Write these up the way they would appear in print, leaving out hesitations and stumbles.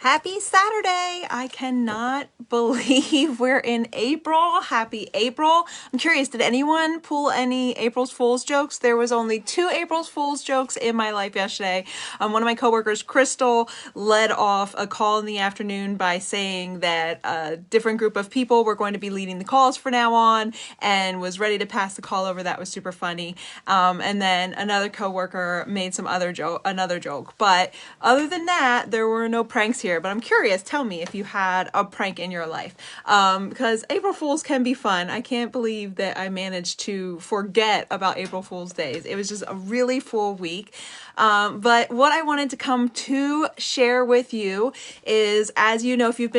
Happy Saturday! I cannot believe we're in April. Happy April. I'm curious, did anyone pull any April's Fool's jokes? There was only 2 April's Fool's jokes in my life yesterday. One of my coworkers, Crystal, led off a call in the afternoon by saying that a different group of people were going to be leading the calls from now on and was ready to pass the call over. That was super funny. And then another coworker made another joke. But other than that, there were no pranks here. But I'm curious, tell me if you had a prank in your life. Because April Fools can be fun. I can't believe that I managed to forget about April Fool's Days. It was just a really full week. But what I wanted to come to share with you is, as you know, if you've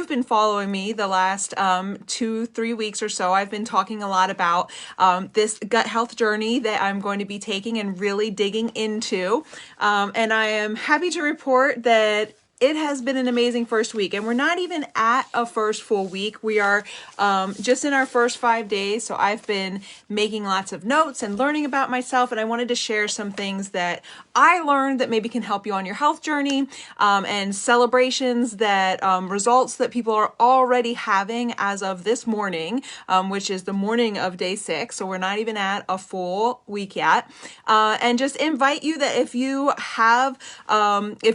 been following me the last 2-3 weeks or so, I've been talking a lot about this gut health journey that I'm going to be taking and really digging into. And I am happy to report that it has been an amazing first week, and we're not even at a first full week. We are just in our first 5 days. So I've been making lots of notes and learning about myself, and I wanted to share some things that I learned that maybe can help you on your health journey, and celebrations that results that people are already having as of this morning, which is the morning of day 6. So we're not even at a full week yet. And just invite you that if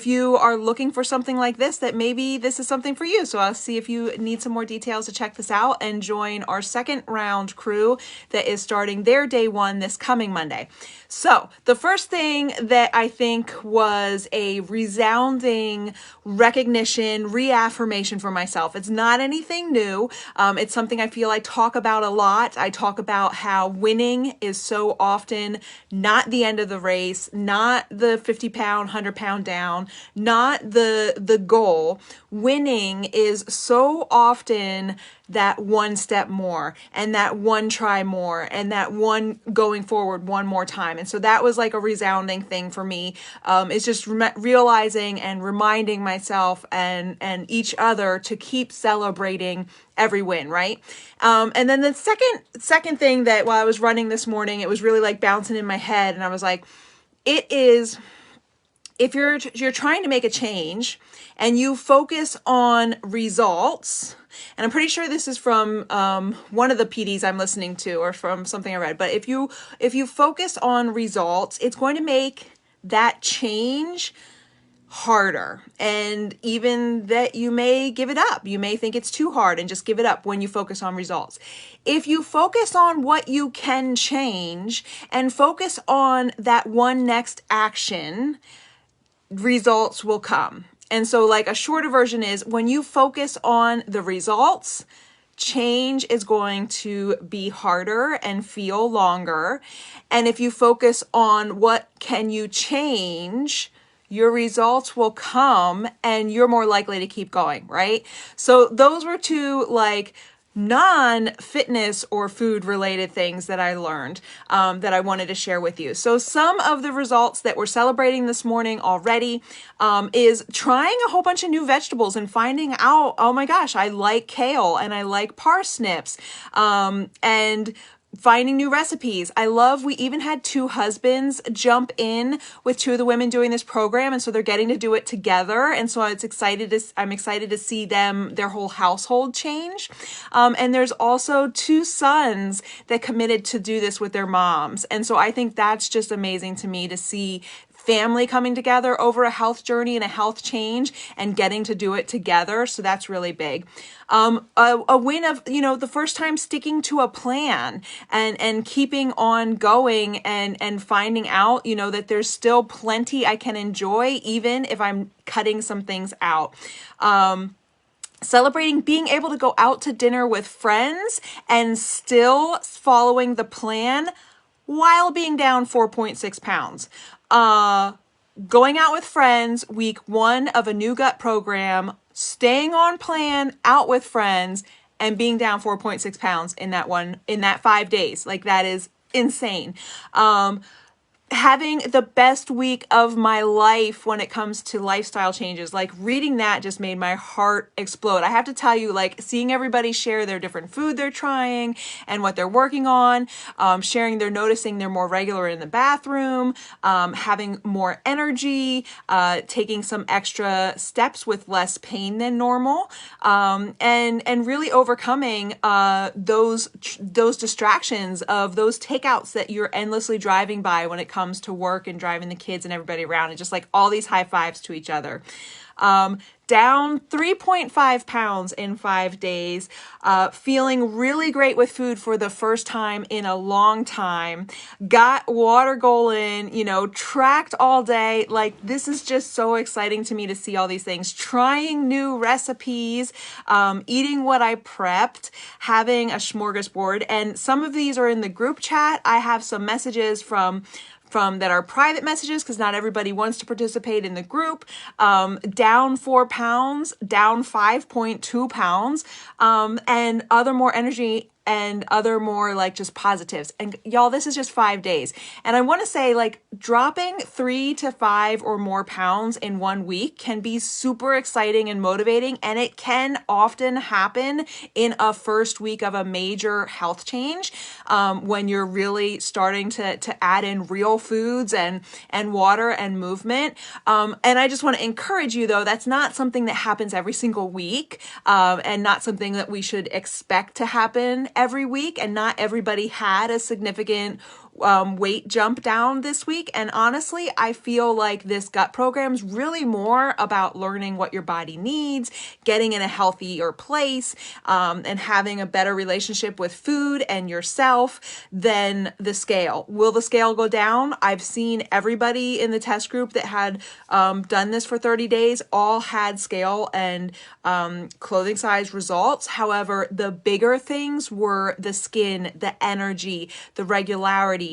you are looking for something like this, that maybe this is something for you. So I'll see if you need some more details to check this out and join our second round crew that is starting their day 1 this coming Monday. So the first thing that I think was a resounding recognition, reaffirmation for myself. It's not anything new. It's something I feel I talk about a lot. I talk about how winning is so often not the end of the race, not the 50-pound, 100-pound down, not the goal. Winning is so often that one step more, and that one try more, and that one going forward one more time. And so that was like a resounding thing for me. It's just realizing and reminding myself and each other to keep celebrating every win, right? And then the second thing that while I was running this morning, it was really like bouncing in my head, and I was like, it is, if you're trying to make a change and you focus on results, and I'm pretty sure this is from one of the PDs I'm listening to or from something I read, but if you focus on results, it's going to make that change harder, and even that you may give it up. You may think it's too hard and just give it up when you focus on results. If you focus on what you can change and focus on that one next action, results will come. And so like a shorter version is, when you focus on the results, change is going to be harder and feel longer. And if you focus on what can you change, your results will come and you're more likely to keep going, right? So those were 2 like non-fitness or food related things that I learned that I wanted to share with you. So some of the results that we're celebrating this morning already is trying a whole bunch of new vegetables and finding out, oh my gosh, I like kale and I like parsnips, and finding new recipes. We even had 2 husbands jump in with 2 of the women doing this program. And so they're getting to do it together. And so I'm excited to see their whole household change. And there's also 2 sons that committed to do this with their moms. And so I think that's just amazing to me to see family coming together over a health journey and a health change and getting to do it together. So that's really big. A win of, the first time sticking to a plan and keeping on going and finding out, that there's still plenty I can enjoy, even if I'm cutting some things out. Celebrating being able to go out to dinner with friends and still following the plan while being down 4.6 pounds. Going out with friends, week 1 of a new gut program, staying on plan, out with friends, and being down 4.6 pounds in that 5 days. Like, that is insane. having the best week of my life when it comes to lifestyle changes. Like reading that just made my heart explode. I have to tell you, like seeing everybody share their different food they're trying and what they're working on, sharing they're noticing they're more regular in the bathroom, having more energy, taking some extra steps with less pain than normal, and really overcoming those distractions of those takeouts that you're endlessly driving by when it comes to work and driving the kids and everybody around, and just like all these high fives to each other. Down 3.5 pounds in 5 days, feeling really great with food for the first time in a long time, got water goal in, tracked all day. Like, this is just so exciting to me to see all these things, trying new recipes, eating what I prepped, having a smorgasbord. And some of these are in the group chat. I have some messages from that are private messages because not everybody wants to participate in the group. Down 4 pounds, down 5.2 pounds, and other more energy and other more like just positives. And y'all, this is just 5 days. And I want to say, like, dropping 3 to 5 or more pounds in 1 week can be super exciting and motivating. And it can often happen in a first week of a major health change, when you're really starting to add in real foods and water and movement. And I just want to encourage you, though, that's not something that happens every single week, and not something that we should expect to happen every week. And not everybody had a significant weight jump down this week. And honestly, I feel like this gut program is really more about learning what your body needs, getting in a healthier place, and having a better relationship with food and yourself than the scale. Will the scale go down? I've seen everybody in the test group that had done this for 30 days all had scale and clothing size results. However, the bigger things were the skin, the energy, the regularity,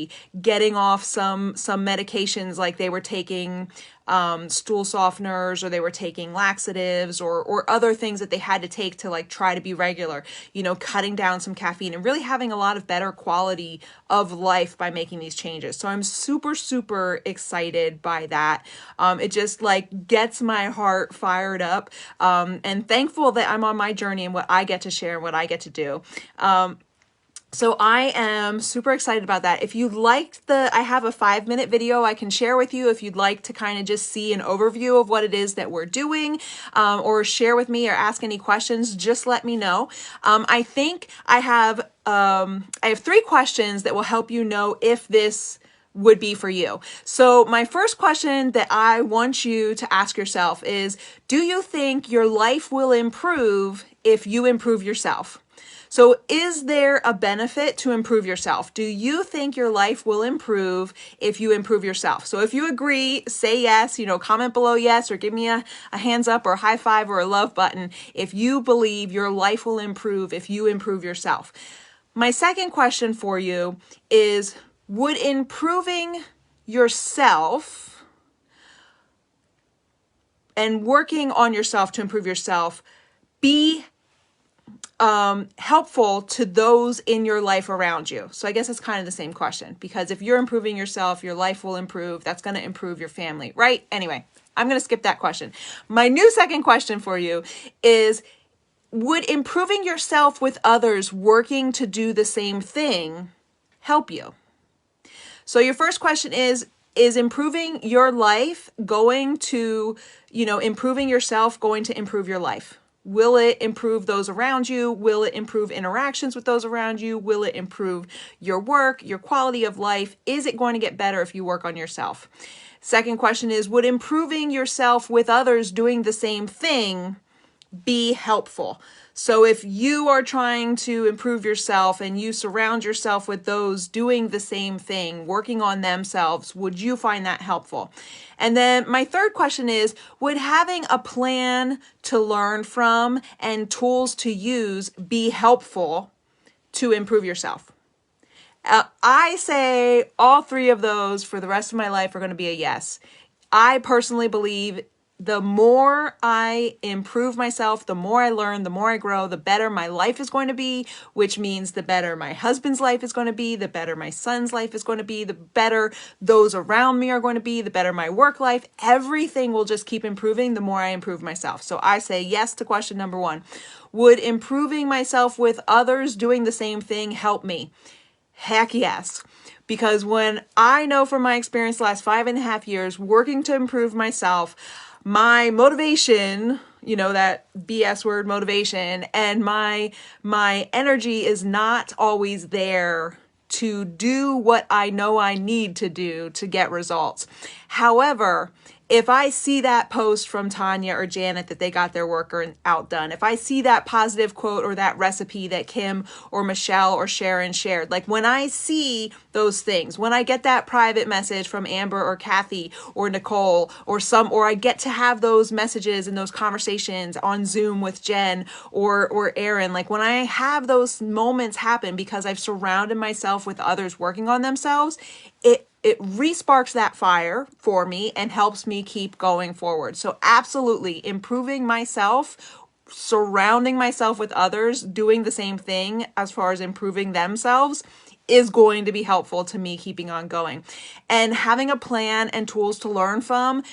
getting off some medications, like they were taking stool softeners, or they were taking laxatives, or other things that they had to take to like try to be regular, cutting down some caffeine and really having a lot of better quality of life by making these changes. So I'm super, super excited by that. It just like gets my heart fired up, and thankful that I'm on my journey and what I get to share and what I get to do. So I am super excited about that. If you liked I have a 5-minute video I can share with you if you'd like to kind of just see an overview of what it is that we're doing, or share with me or ask any questions, just let me know. I think I have 3 questions that will help you know if this would be for you. So my first question that I want you to ask yourself is, do you think your life will improve if you improve yourself? So is there a benefit to improve yourself? Do you think your life will improve if you improve yourself? So if you agree, say yes, comment below yes, or give me a hands up or a high five or a love button if you believe your life will improve if you improve yourself. My second question for you is, would improving yourself and working on yourself to improve yourself be helpful to those in your life around you? So I guess it's kind of the same question, because if you're improving yourself, your life will improve. That's going to improve your family, right? Anyway, I'm going to skip that question. My new second question for you is, would improving yourself with others working to do the same thing help you? So your first question is improving your life going to, improving yourself going to improve your life? Will it improve those around you? Will it improve interactions with those around you? Will it improve your work, your quality of life? Is it going to get better if you work on yourself? Second question is, would improving yourself with others doing the same thing be helpful? So if you are trying to improve yourself and you surround yourself with those doing the same thing, working on themselves, would you find that helpful? And then my third question is, would having a plan to learn from and tools to use be helpful to improve yourself? I say all 3 of those for the rest of my life are going to be a yes. I personally believe the more I improve myself, the more I learn, the more I grow, the better my life is going to be, which means the better my husband's life is going to be, the better my son's life is going to be, the better those around me are going to be, the better my work life. Everything will just keep improving the more I improve myself. So I say yes to question number 1. Would improving myself with others doing the same thing help me? Heck yes. Because when I know from my experience the last 5.5 years working to improve myself, my motivation, that BS word motivation, and my energy is not always there to do what I know I need to do to get results. However, if I see that post from Tanya or Janet that they got their work outdone, if I see that positive quote or that recipe that Kim or Michelle or Sharon shared, like when I see those things, when I get that private message from Amber or Kathy or Nicole or I get to have those messages and those conversations on Zoom with Jen or Aaron, like when I have those moments happen because I've surrounded myself with others working on themselves, it re-sparks that fire for me and helps me keep going forward. So absolutely, improving myself, surrounding myself with others, doing the same thing as far as improving themselves is going to be helpful to me keeping on going. And having a plan and tools to learn from,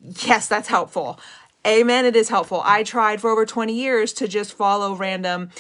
yes, that's helpful. Amen. It is helpful. I tried for over 20 years to just follow random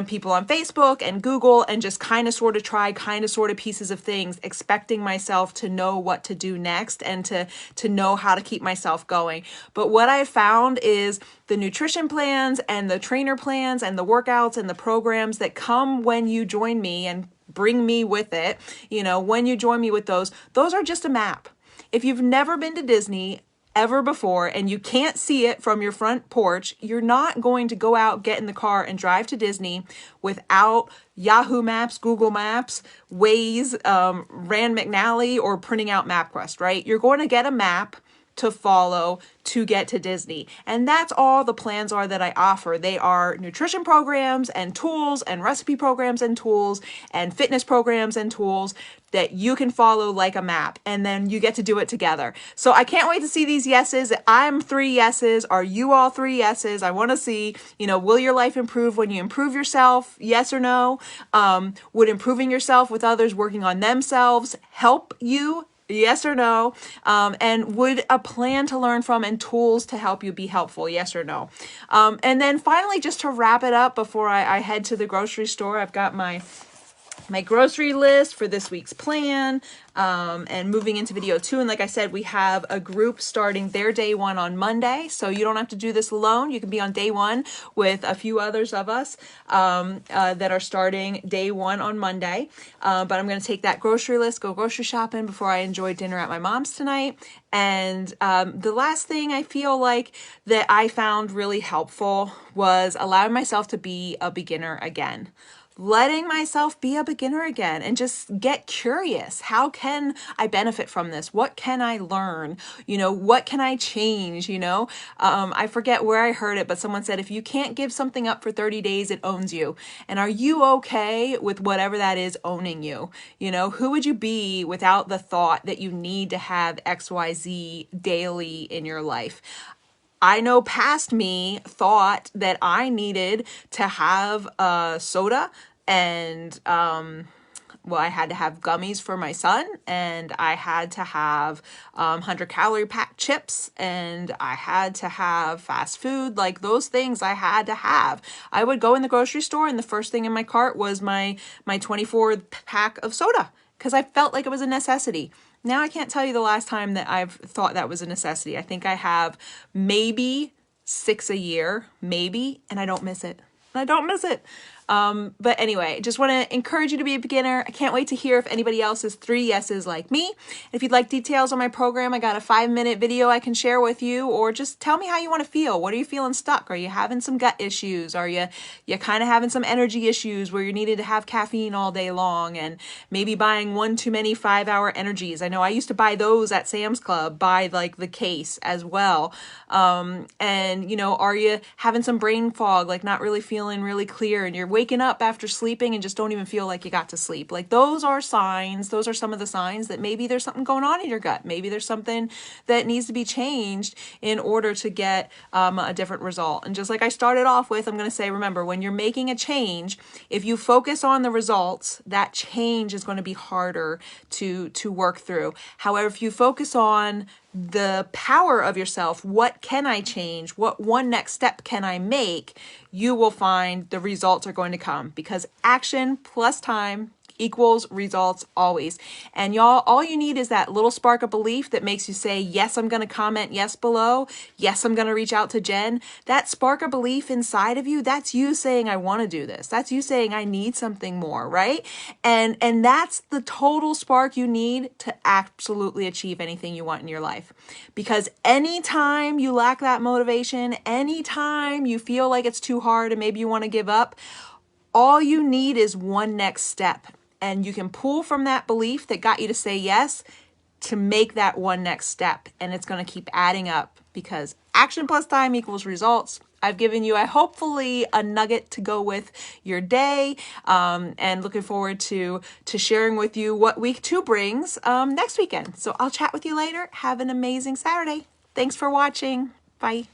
people on Facebook and Google and just kind of sort of pieces of things, expecting myself to know what to do next and to know how to keep myself going. But what I found is the nutrition plans and the trainer plans and the workouts and the programs that come when you join me and bring me with it, when you join me with those are just a map. If you've never been to Disney ever before and you can't see it from your front porch, you're not going to go out, get in the car and drive to Disney without Yahoo Maps, Google Maps, Waze, Rand McNally, or printing out MapQuest, right? You're going to get a map to follow to get to Disney. And that's all the plans are that I offer. They are nutrition programs and tools and recipe programs and tools and fitness programs and tools that you can follow like a map, and then you get to do it together. So I can't wait to see these yeses. I'm 3 yeses. Are you all 3 yeses? I want to see, will your life improve when you improve yourself? Yes or no? Would improving yourself with others working on themselves help you? Yes or no? And would a plan to learn from and tools to help you be helpful? Yes or no? And then finally, just to wrap it up before I head to the grocery store, I've got my grocery list for this week's plan, and moving into video 2. And like I said, we have a group starting their day 1 on Monday. So you don't have to do this alone. You can be on day 1 with a few others of us that are starting day 1 on Monday. But I'm going to take that grocery list, go grocery shopping before I enjoy dinner at my mom's tonight. And the last thing I feel like that I found really helpful was allowing myself to be a beginner again. Letting myself be a beginner again and just get curious. How can I benefit from this? What can I learn? What can I change? I forget where I heard it, but someone said, if you can't give something up for 30 days, it owns you. And are you okay with whatever that is owning you? Who would you be without the thought that you need to have XYZ daily in your life? I know past me thought that I needed to have a soda and, I had to have gummies for my son, and I had to have 100-calorie packed chips, and I had to have fast food. Like those things I had to have. I would go in the grocery store and the first thing in my cart was my 24 pack of soda because I felt like it was a necessity. Now I can't tell you the last time that I've thought that was a necessity. I think I have maybe 6 a year, maybe, and I don't miss it. But anyway, just want to encourage you to be a beginner. I can't wait to hear if anybody else is 3 yeses like me. If you'd like details on my program, I got a 5-minute video I can share with you, or just tell me how you want to feel. What are you feeling stuck? Are you having some gut issues? Are you kind of having some energy issues where you needed to have caffeine all day long and maybe buying one too many 5-hour energies? I know I used to buy those at Sam's Club, buy like the case as well. And are you having some brain fog, like not really feeling really clear and you're waking up after sleeping and just don't even feel like you got to sleep. Like those are signs, those are some of the signs that maybe there's something going on in your gut. Maybe there's something that needs to be changed in order to get a different result. And just like I started off with, I'm going to say, remember, when you're making a change, if you focus on the results, that change is going to be harder to work through. However, if you focus on the power of yourself, what can I change? What one next step can I make? You will find the results are going to come, because action plus time equals results always. And y'all, all you need is that little spark of belief that makes you say, yes, I'm going to comment yes below. Yes, I'm going to reach out to Jen. That spark of belief inside of you, that's you saying, I want to do this. That's you saying, I need something more, right? And that's the total spark you need to absolutely achieve anything you want in your life. Because anytime you lack that motivation, anytime you feel like it's too hard and maybe you want to give up, all you need is one next step. And you can pull from that belief that got you to say yes to make that one next step. And it's going to keep adding up, because action plus time equals results. I've given you hopefully a nugget to go with your day, and looking forward to sharing with you what week 2 brings next weekend. So I'll chat with you later. Have an amazing Saturday. Thanks for watching. Bye.